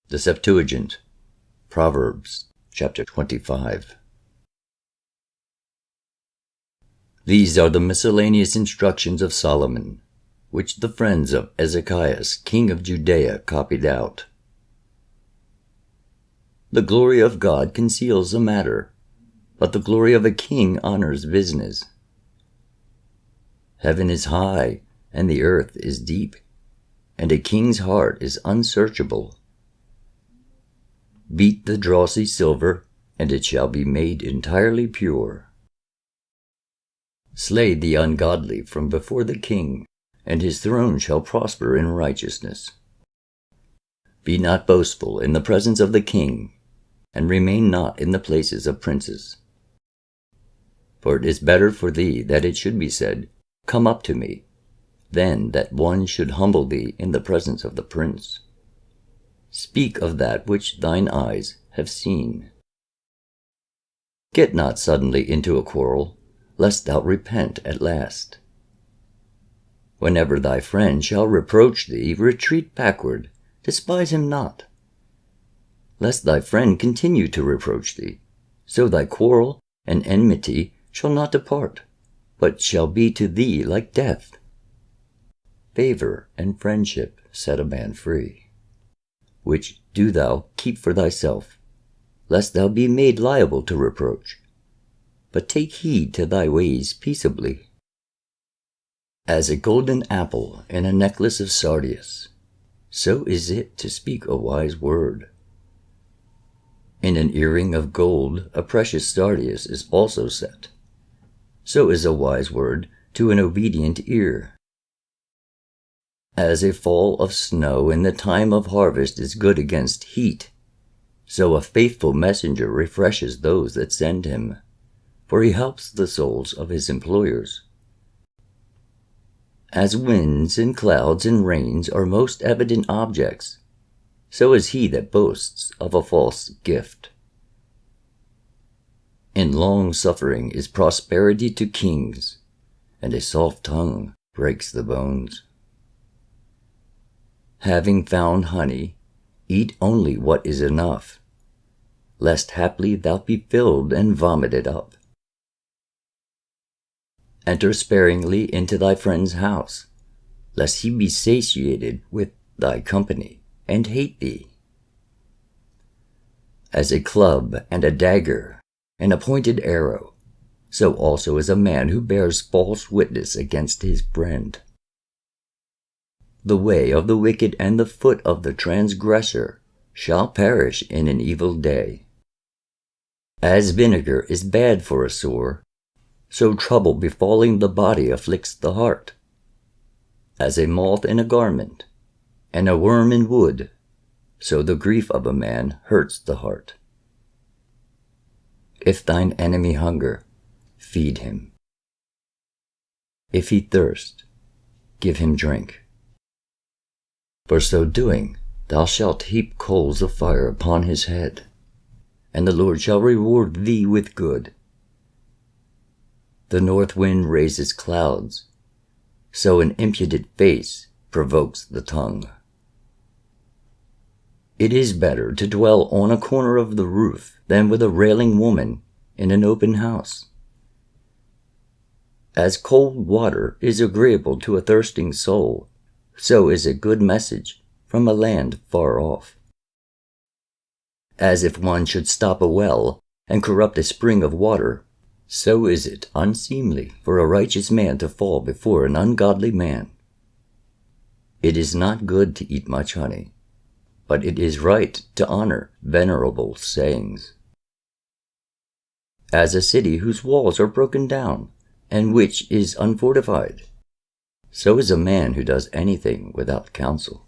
The Septuagint, Proverbs, chapter 25. These are the miscellaneous instructions of Solomon, which the friends of Ezekias, king of Judea, copied out. The glory of God conceals a matter, but the glory of a king honors business. Heaven is high, and the earth is deep, and a king's heart is unsearchable. Beat the drossy silver, and it shall be made entirely pure. Slay the ungodly from before the king, and his throne shall prosper in righteousness. Be not boastful in the presence of the king, and remain not in the places of princes. For it is better for thee that it should be said, Come up to me, than that one should humble thee in the presence of the prince. Speak of that which thine eyes have seen. Get not suddenly into a quarrel, lest thou repent at last. Whenever thy friend shall reproach thee, retreat backward, despise him not. Lest thy friend continue to reproach thee, so thy quarrel and enmity shall not depart, but shall be to thee like death. Favor and friendship set a man free, which do thou keep for thyself, lest thou be made liable to reproach. But take heed to thy ways peaceably. As a golden apple in a necklace of sardius, so is it to speak a wise word. In an earring of gold a precious sardius is also set. So is a wise word to an obedient ear. As a fall of snow in the time of harvest is good against heat, so a faithful messenger refreshes those that send him, for he helps the souls of his employers. As winds and clouds and rains are most evident objects, so is he that boasts of a false gift. In long suffering is prosperity to kings, and a soft tongue breaks the bones. Having found honey, eat only what is enough, lest haply thou be filled and vomited up. Enter sparingly into thy friend's house, lest he be satiated with thy company, and hate thee. As a club and a dagger, an appointed arrow, so also is a man who bears false witness against his friend. The way of the wicked and the foot of the transgressor shall perish in an evil day. As vinegar is bad for a sore, so trouble befalling the body afflicts the heart. As a moth in a garment, and a worm in wood, so the grief of a man hurts the heart. If thine enemy hunger, feed him. If he thirst, give him drink. For so doing, thou shalt heap coals of fire upon his head, and the Lord shall reward thee with good. The north wind raises clouds, so an impudent face provokes the tongue. It is better to dwell on a corner of the roof than with a railing woman in an open house. As cold water is agreeable to a thirsting soul, so is a good message from a land far off. As if one should stop a well and corrupt a spring of water, so is it unseemly for a righteous man to fall before an ungodly man. It is not good to eat much honey, but it is right to honor venerable sayings. As a city whose walls are broken down, and which is unfortified, so is a man who does anything without counsel.